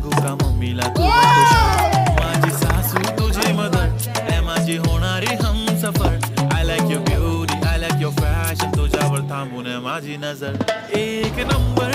सांगू का मम्मीला तू बनतो शाळा. माझी सासू तुझी मदर ए माझी होणारी Humsafar. I like your beauty I like your fashion. तुझ्यावर थांबून आहे माझी नजर. एक नंबर